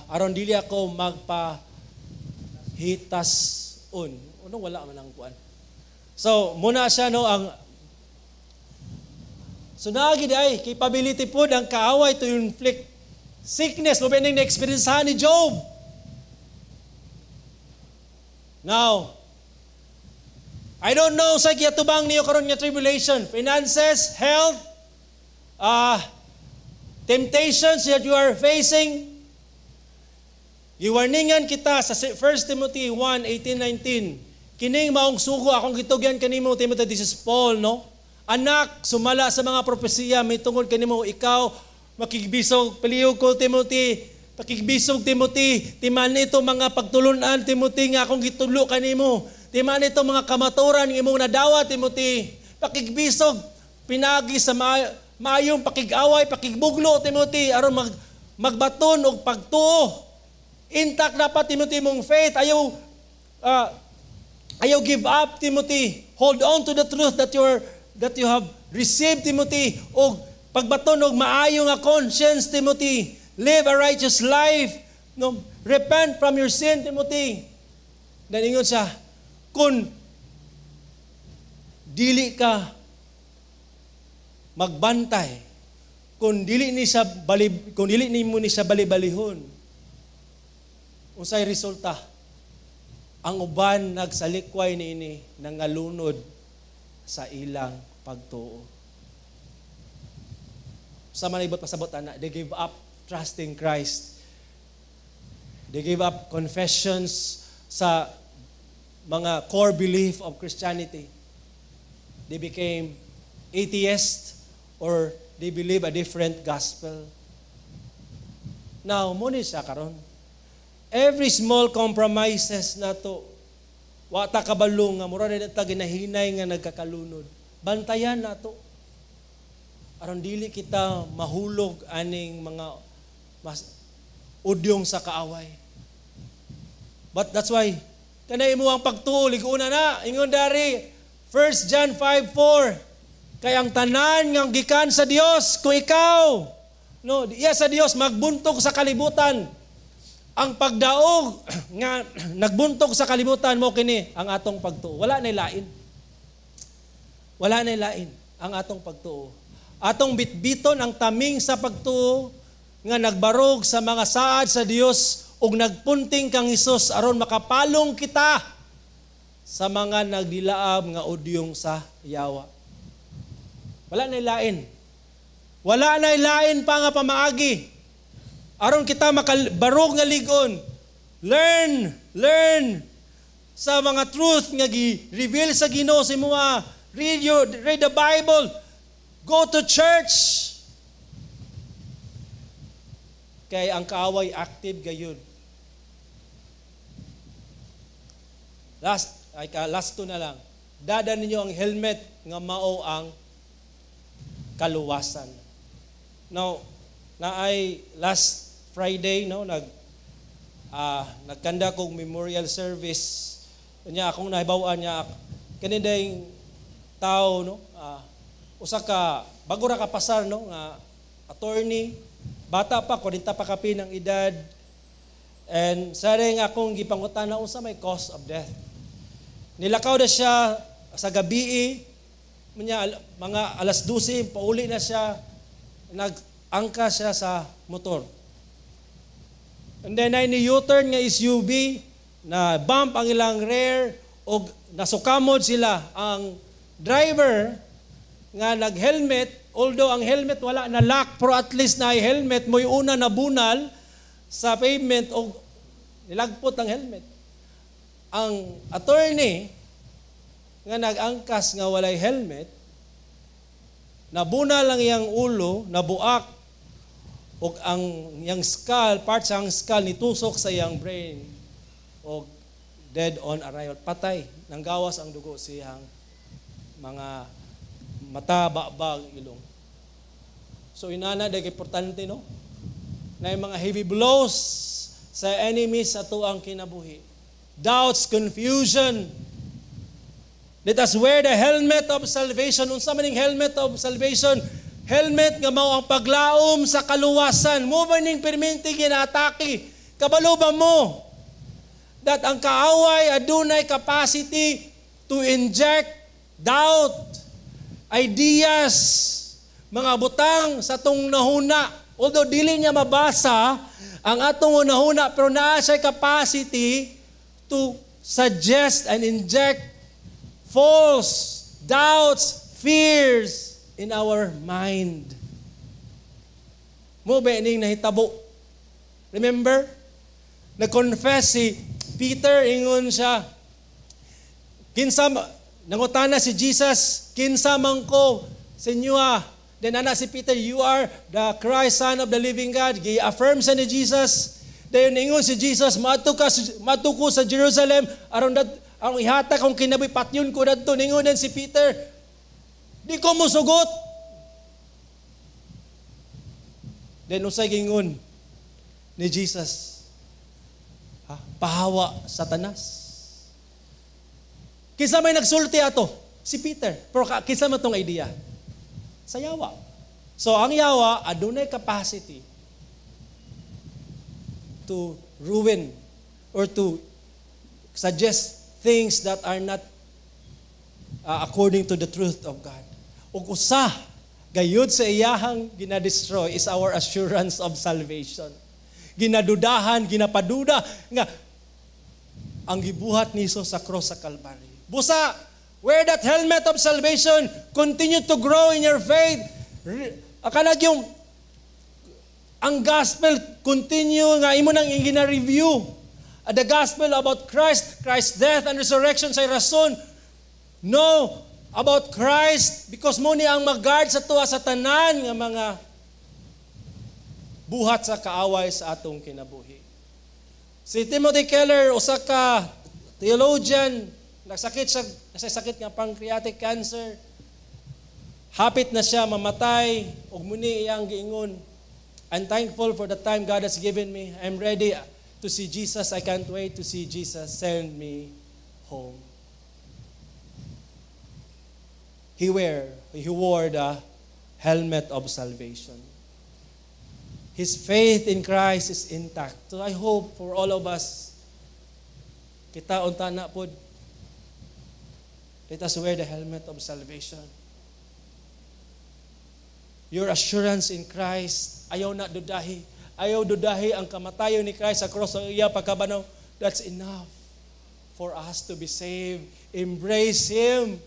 Aron dili ako magpahitason. Unong wala man ang kuan. So, muna siya sunagi ay capability po ng kaaway to inflict sickness. Mo bening na-experience ni Job. Now, I don't know sa giyatubang niyo karon nga tribulation, finances, health, temptations that you are facing. Giwarningan kita sa 1 Timothy 1:18-19. Kining maong sugo akong gitugyan kanimo, Timothy, this is Paul, no? Anak, sumala sa mga propesiya, may tungod kanimo, ikaw makigbisog, palihog ko, Timothy, pakigbisog, Timothy, timan ito mga pagtulunan, Timothy, nga akong gitulo kanimo, timan ito mga kamaturan, ng imong nadawa, Timothy, pakigbisog, pinagi sa maayong pakigaway, pakigbuglo, Timothy, aron magbaton og pagtuo. Intact dapat, Timothy, mong faith, ayaw give up, Timothy. Hold on to the truth that you have received, Timothy. O pagbaton og maayo nga conscience, Timothy. Live a righteous life. No, repent from your sin, Timothy. Naningon siya, kung dili ka magbantay, kung dili mo ni sa balibalihon, unsay resulta? Ang uban nagsalikway niini nangalunod sa ilang pagtuo. Sa manibot pasabot ana, they gave up trusting Christ. They gave up confessions sa mga core belief of Christianity. They became atheists or they believe a different gospel. Now, muna siya karon. Every small compromises na to, wata kabalong nga mura na ginahinay nga nagkakalunod. Bantayan na to. Aron dili kita mahulog aning mga udyong sa kaaway. But that's why, kanay mo ang pagtuo, liguna na, ingon dari, 1 John 5:4, kay ang tanan nga gikan sa Dios, kung ikaw, no, iya sa Dios, magbuntog sa kalibutan, ang pagdaog nga nagbuntog sa kalibutan mo kini, ang atong pagtuo. Wala na lain. Wala na lain ang atong pagtuo. Atong bitbiton ang taming sa pagtuo nga nagbarog sa mga saad sa Dios ug nagpunting kang Hesus aron makapalong kita sa mga nagdilaab nga udyong sa yawa. Wala na lain. Wala na lain pa nga pamaagi. Aron kita makabarog nga ligon. Learn sa mga truth nga gi-reveal sa Ginoo sa imong read the Bible. Go to church. Kay ang kaaway active gayud. Last two na lang. Dada ninyo ang helmet nga mao ang kaluwasan. Now, naay last Friday nagkanda kong memorial service. Nya akong nahibaw-an niya kaniday tao usa ka bago ra ka pasar nga attorney. Bata pa, 40 pa kapi ng edad. And saring akong gipangutan-an unsa may cause of death. Nilakaw na siya sa gabi, mga alas 12, pauli na siya, nag-angka siya sa motor. And then ay ni U-turn nga SUV, na bump ang ilang rear, o nasukamod sila. Ang driver nga nag-helmet, although ang helmet wala na lock, pero at least na helmet, mo'y una na bunal sa pavement o nilagpot ang helmet. Ang attorney nga nag-angkas nga walay helmet, nabunal lang iyang ulo, nabuak, o ang iyang skull, parts ang skull, nitusok sa iyang brain, o dead on arrival, patay, nanggawas ang dugo siyang mga mata, babag, ilong. So inana dahil importante na yung mga heavy blows sa enemies sa tuang kinabuhi. Doubts, confusion. Let us wear the helmet of salvation. Unsa man ning helmet of salvation? Helmet nga mao ang paglaom sa kaluwasan. Mo ba ning permanente ginaatake? Kabalo ba mo that ang kaaway adunay capacity to inject doubt, ideas, mga butang sa tong nahuna. Although dili niya mabasa ang atong nahuna, pero naa siya capacity to suggest and inject false doubts, fears in our mind. Mo ba ning nahitabo? Remember? Nag-confess si Peter, ingon siya, nangutana si Jesus, kinsa man ko sa inyo Then ana si Peter, you are the Christ, Son of the living God. Gi-affirm sa ni Jesus. Dayon ingon si Jesus, madto ko sa Jerusalem, aron ihatak kong kinabuhi, patyon ko dadto. Ningonan si Peter, di ko musugot. Then usay gingon ni Jesus, pahawa Satanas. Kinsa may nagsulti ato? Si Peter. Pero kinsa man tong idea? Sa yawa. So ang yawa adunay capacity to ruin or to suggest things that are not according to the truth of God. Ug usa gayud sa iyahang ginadestroy is our assurance of salvation. Ginadudahan, ginapaduda nga ang gibuhat ni Jesus sa cross sa Calvary. Busa, wear that helmet of salvation. Continue to grow in your faith. Akalag yung ang gospel, continue nga imo nang gina-review. The gospel about Christ's death and resurrection sa rason. Know about Christ because mo ni ang mag-guard sa tuwa sa tanan nga mga buhat sa kaaway sa atong kinabuhi. Si Timothy Keller, usa ka theologian, nagsakit nga pancreatic cancer. Hapit na siya mamatay, ug muni iyang giingon, I'm thankful for the time God has given me. I'm ready to see Jesus. I can't wait to see Jesus send me home. He wore the helmet of salvation. His faith in Christ is intact. So I hope for all of us, kita unta na pod, let us wear the helmet of salvation. Your assurance in Christ, ayaw na dudahi. Ayaw dudahi ang kamatayon ni Christ sa cross sa iya pagkabanaw. That's enough for us to be saved. Embrace Him.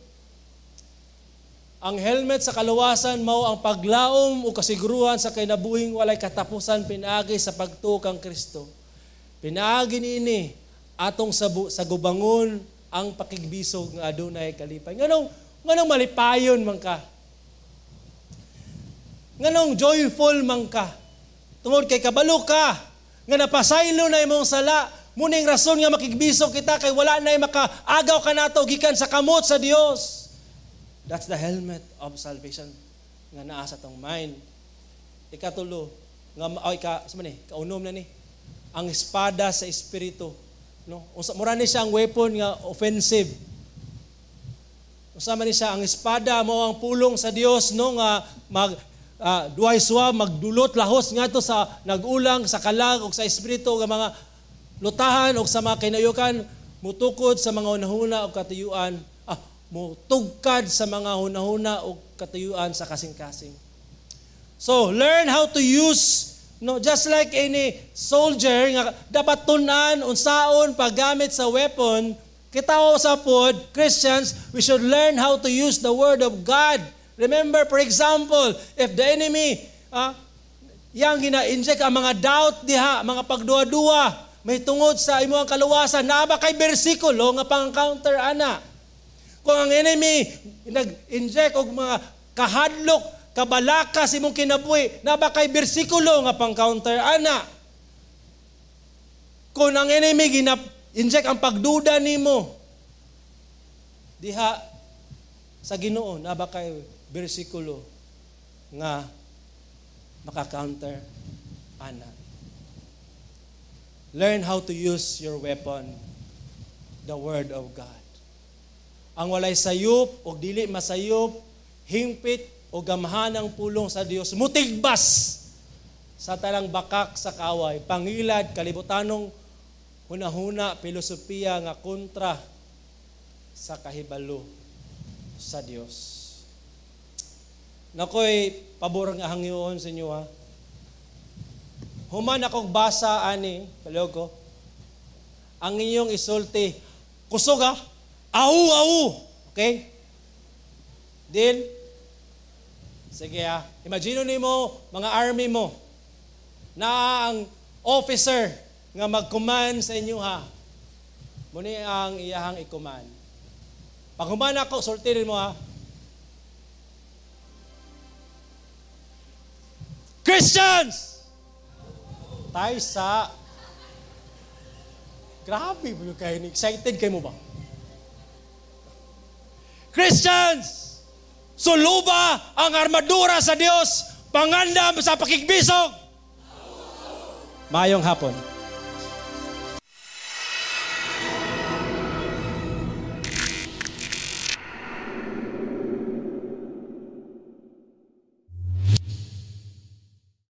Ang helmet sa kaluwasan mao ang paglaom o kasiguruhan sa kinabuhing walay katapusan pinaagi sa pagtuo kang Kristo. Pinaagi niini atong sa gubangon ang pakigbisog nga adunay kalipay. Nganong malipayon man ka? Nganong joyful man ka? Tungod kay kabalo ka nga napasaylo na imong sala, muning rason nga makigbisog kita kay wala na makaagaw ka nato gikan sa kamot sa Dios. That's the helmet of salvation nga naa sa tong mind. Ikatulo, kaunom na ni, ang espada sa espiritu. No? Mura ni siya ang weapon nga offensive. Usama ni siya ang espada mo ang pulong sa Dios no nga duhay suwa magdulot lahos ngadto sa nagulang sa kalag ug sa espiritu nga mga lutahan ug sa mga kinayukan mutukod sa mga hunahuna ug katuyuan. Mutugkad sa mga hunahuna o katuyuan sa kasing-kasing. So, learn how to use, just like any soldier, nga dapat tunan, unsaon, paggamit sa weapon, kita sa pod, Christians, we should learn how to use the Word of God. Remember, for example, if the enemy, yang gina-inject ang mga doubt diha, mga pagduwa-duwa, may tungod sa imong kaluwasan, na ba kay bersikulo nga pang-counter ana. Kung ang enemy nag-inject og mga kahadlok, kabalakas imong kinabuhi, na ba kay bersikulo nga pang-counter ana. Kung ang enemy inject ang pagduda nimo, diha sa Ginoo, na ba kay bersikulo nga maka-counter ana. Learn how to use your weapon, the Word of God. Ang walay sayop o dili masayop, hingpit o gamahanang pulong sa Dios, mutigbas sa talang bakak sa kaway, pangilad, kalibutanong hunahuna, filosofiya nga kontra sa kahibalo sa Dios. Nakoy pabor nga hangyoon sa inyo ha. Human akong basa ani, palihog ko, ang inyong isulti, kusog ha, au. Okay? Deal? Sige ha. Imagine nimo mga army mo na ang officer nga mag-command sa inyo ha. Muni ang iyahang i-command. Pag human ako, sultirin mo ha. Christians! Tayo sa... Grabe mo kayo. Excited kayo mo ba? Christians! Suluba ang armadura sa Diyos, pangandam sa pakigbisog. Mayong hapon.